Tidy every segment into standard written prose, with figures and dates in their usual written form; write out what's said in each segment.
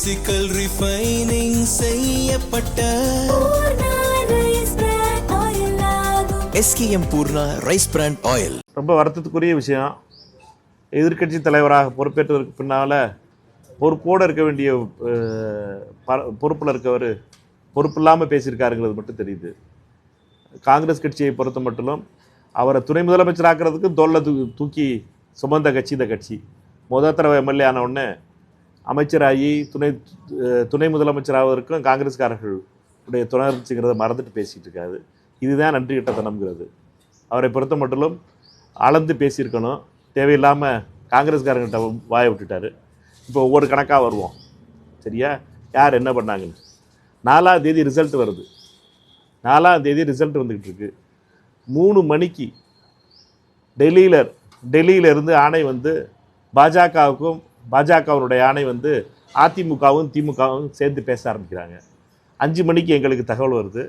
Physical refining செய்யப்பட்ட SKM Poorna rice brand oil. ரொம்ப வருத்தத்துக்குரிய விஷயம். எதிர்க்கட்சி தலைவராக பொறுப்பேற்றதற்கு பின்னால் பொறுப்போடு இருக்க வேண்டிய பொறுப்பில் இருக்கவர் பொறுப்பு இல்லாமல் பேசியிருக்காருங்கிறது மட்டும் தெரியுது. காங்கிரஸ் கட்சியை பொறுத்த மட்டும் அவரை துணை முதலமைச்சர் ஆக்கிறதுக்கு தோல்ல தூக்கி சுமந்த கட்சி இந்த கட்சி. முதல் தடவை எம்எல்ஏ ஆன உடனே அமைச்சராகி துணை முதலமைச்சர் ஆவதற்கும் காங்கிரஸ்காரர்களுடைய துணை இருந்துச்சுங்கிறத மறந்துட்டு பேசிகிட்டு இருக்காது. இதுதான் நன்றி கட்டத்தனம்ங்கிறது. அவரை பொறுத்த மட்டும் அளந்து பேசியிருக்கணும். தேவையில்லாமல் காங்கிரஸ்காரங்கிட்ட வாயை விட்டுட்டார். இப்போ ஒவ்வொரு கணக்காக வருவோம் சரியா, யார் என்ன பண்ணாங்கன்னு. 4ஆம் தேதி ரிசல்ட் வருது. 4ஆம் தேதி ரிசல்ட் வந்துக்கிட்டு இருக்கு. 3 மணிக்கு டெல்லியிலிருந்து ஆணை வந்து பாஜகவினுடைய ஆணை வந்து அதிமுகவும் திமுகவும் சேர்ந்து பேச ஆரம்பிக்கிறாங்க. 5 மணிக்கு எங்களுக்கு தகவல் வருது.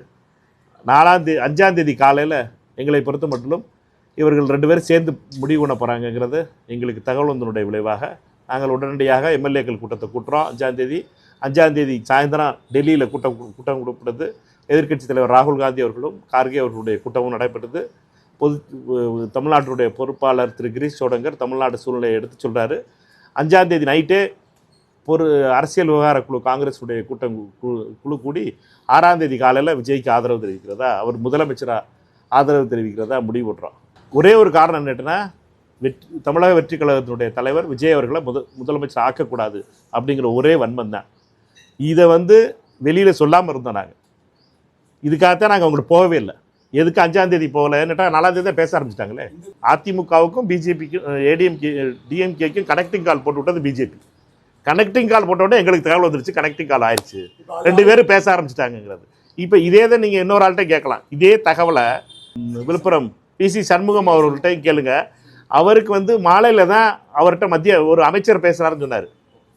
5ஆம் தேதி காலையில் எங்களை பொறுத்த மட்டும் இவர்கள் 2 பேரும் சேர்ந்து முடிவு பண்ண போகிறாங்கங்கிறது எங்களுக்கு தகவல் வந்தனுடைய விளைவாக நாங்கள் உடனடியாக எம்எல்ஏக்கள் கூட்டத்தை கூட்டுறோம். 5ஆம் தேதி சாயந்தரம் டெல்லியில் கூட்டம் கூடப்படுது. எதிர்க்கட்சித் தலைவர் ராகுல் காந்தி அவர்களும் கார்கே அவர்களுடைய கூட்டமும் நடைபெற்றது. தமிழ்நாட்டுடைய பொறுப்பாளர் திரு கிரீஷ் சோடங்கர் தமிழ்நாடு சூழ்நிலையை எடுத்து சொல்கிறாரு. 5ஆம் தேதி நைட்டே ஒரு அரசியல் விவகார குழு காங்கிரஸுடைய குழு கூடி 6ஆம் தேதி காலையில் விஜய்க்கு ஆதரவு தெரிவிக்கிறதா, அவர் முதலமைச்சராக ஆதரவு தெரிவிக்கிறதா முடிவு பண்ணுறோம். ஒரே ஒரு காரணம் என்னட்டுன்னா, தமிழக வெற்றி கழகத்தினுடைய தலைவர் விஜய் அவர்களை முதலமைச்சர் ஆக்கக்கூடாது அப்படிங்கிற ஒரே வன்மம் தான். இதை வந்து வெளியில் சொல்லாமல் இருந்தோம். நாங்கள் இதுக்காகத்தான் நாங்கள் அவங்களுக்கு போகவே இல்லை. எதுக்கு 5ஆம் தேதி போகலன்னுட்டா 4ஆம் தேதி தான் பேச ஆரம்பிச்சிட்டாங்களே. அதிமுகவுக்கும் பிஜேபிக்கும் டிஎம்கேக்கும் கனெக்டிங் கால் போட்டு விட்டது பிஜேபி. கனெக்டிங் கால் போட்ட உடனே எங்களுக்கு தகவல் வந்துருச்சு, கனெக்டிங் கால் ஆயிடுச்சு, 2 பேரும் பேச ஆரம்பிச்சிட்டாங்கிறது. இப்போ இதே தான் நீங்கள் இன்னொரு ஆள்கிட்ட கேட்கலாம். இதே தகவலை விழுப்புரம் PC சண்முகம் அவர்கள்ட்டையும் கேளுங்க. அவருக்கு வந்து மாலையில் தான் அவர்கிட்ட ஒரு அமைச்சர் பேசுகிறாருன்னு சொன்னார்.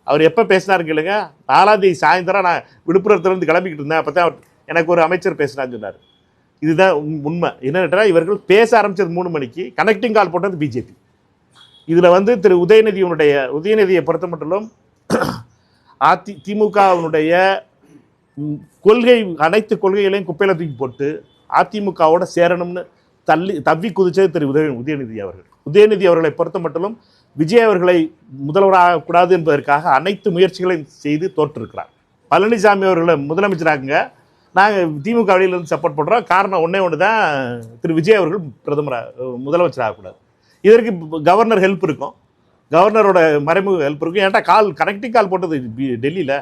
அவர் எப்போ பேசினாருன்னு கேளுங்க. 4ஆம் தேதி சாயந்தரம் நான் விழுப்புரத்துலேருந்து கிளம்பிக்கிட்டு இருந்தேன். அப்போ தான் எனக்கு ஒரு அமைச்சர் பேசினான்னு சொன்னார். இதுதான் உண்மை. என்னென்னா இவர்கள் பேச ஆரம்பித்தது 3 மணிக்கு, கனெக்டிங் கால் போட்டது பிஜேபி. இதில் வந்து திரு உதயநிதியை பொறுத்த மட்டும் திமுகவினுடைய அனைத்து கொள்கைகளையும் குப்பையில் தூக்கி போட்டு அதிமுகவோட சேரணும்னு தவ்வி குதிச்சது திரு உதயநிதி அவர்கள். உதயநிதி அவர்களை பொறுத்த மட்டும் விஜய் அவர்களை முதல்வராகக்கூடாது என்பதற்காக அனைத்து முயற்சிகளையும் செய்து தோற்றிருக்கிறார். பழனிசாமி அவர்களை முதலமைச்சராகுங்க, நாங்கள் திமுக வழியிலிருந்து சப்போர்ட் பண்ணுறோம். காரணம் ஒன்று தான், திரு விஜய் அவர்கள் முதலமைச்சர் ஆகக்கூடாது. இதற்கு கவர்னர் ஹெல்ப் இருக்கும், கவர்னரோட மறைமுக ஹெல்ப் இருக்கும். ஏன்டா கனெக்டிங் கால் போட்டது டெல்லியில்,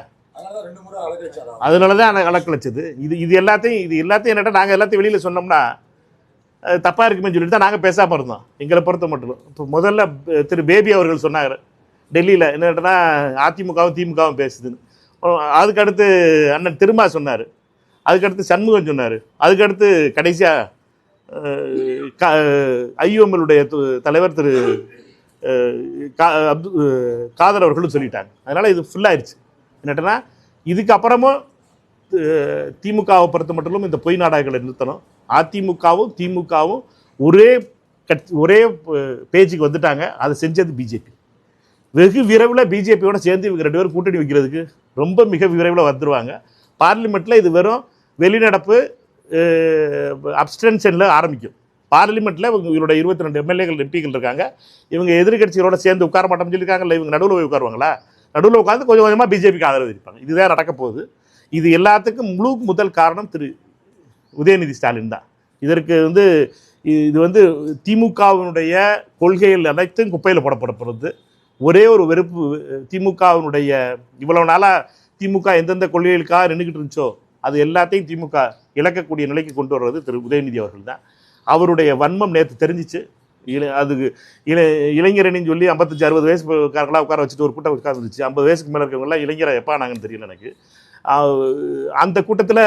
அதனால தான் அலக்கழிச்சது. இது எல்லாத்தையும் என்னட்டா நாங்கள் எல்லாத்தையும் வெளியில் சொன்னோம்னா தப்பாக இருக்குமே சொல்லிட்டு தான் நாங்கள் பேசாமல் இருந்தோம். எங்களை பொறுத்த மட்டும் இப்போ முதல்ல திரு பேபி அவர்கள் சொன்னார் டெல்லியில் என்னட்டா அதிமுகவும் திமுகவும் பேசுதுன்னு. அதுக்கடுத்து அண்ணன் திருமா சொன்னார், அதுக்கடுத்து சண்முகம் சொன்னார், அதுக்கடுத்து கடைசியாக IUML தலைவர் திரு காதர் அவர்களும் சொல்லிட்டாங்க. அதனால் இது ஃபுல்லாகிடுச்சு. என்னட்டனா இதுக்கப்புறமும் திமுகவை பொறுத்த மட்டும் இந்த பொய் நாடகங்களை நிறுத்தணும். அதிமுகவும் திமுகவும் ஒரே பேஜுக்கு வந்துட்டாங்க. அதை செஞ்சது பிஜேபி. வெகு விரைவில் பிஜேபியோட சேர்ந்து இவங்க 2 பேரும் கூட்டணி வைக்கிறதுக்கு மிக விரைவில் வந்துடுவாங்க. பார்லிமெண்ட்டில் இது வெறும் வெளிநடப்பு அப்ஸ்டென்ஷனில் ஆரம்பிக்கும். பார்லிமெண்ட்டில் இவங்களோட 22 எம்எல்ஏக்கள் எம்பிக்கள் இருக்காங்க. இவங்க எதிர்கட்சிகளோட சேர்ந்து உட்கார மாட்டோம்னு சொல்லியிருக்காங்கல்ல, இவங்க நடுவில் போய் உட்காருவாங்களா? நடுவில் உட்காந்து கொஞ்சம் கொஞ்சமாக பிஜேபிக்கு ஆதரவு தெரிவிப்பாங்க. இதுதான் நடக்க போகுது. இது எல்லாத்துக்கும் முதல் காரணம் திரு உதயநிதி ஸ்டாலின் தான். இதற்கு இது வந்து திமுகவினுடைய கொள்கைகள் அனைத்தும் குப்பையில் போடப்படுறது. ஒரே ஒரு வெறுப்பு, திமுகவினுடைய இவ்வளவு நாளாக திமுக எந்தெந்த கொள்கைகளுக்காக நின்றுக்கிட்டு இருந்துச்சோ அது எல்லாத்தையும் திமுக இழக்கக்கூடிய நிலைக்கு கொண்டு வர்றது திரு உதயநிதி அவர்கள் தான். அவருடைய வன்மம் நேற்று தெரிஞ்சிச்சு. அதுக்கு இளைஞரணின்னு சொல்லி 55-60 வயசுக்காரங்களாம் உட்கார வச்சுட்டு ஒரு கூட்டம் உட்காந்துருச்சு. 50 வயசுக்கு மேலே இருக்கவங்களாம் இளைஞரை எப்போ ஆனாங்கன்னு தெரியல எனக்கு. அந்த கூட்டத்தில்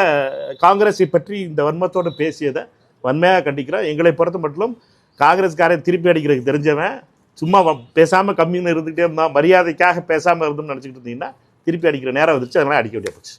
காங்கிரஸை பற்றி இந்த வன்மத்தோடு பேசியதை வன்மையாக கண்டிக்கிறோம். எங்களை பொறுத்த மட்டும் காங்கிரஸ்காரன் திருப்பி அடிக்கிறதுக்கு தெரிஞ்சவன் சும்மா பேசாமல் கம்மின்னு இருந்துகிட்டே இருந்தான், மரியாதைக்காக பேசாமல் இருந்தோம்னு நினச்சிக்கிட்டு இருந்தீங்கன்னா திருப்பி அடிக்கிற நேரம் வந்துச்சு. அதனால் அடிக்க வேண்டிய போச்சு.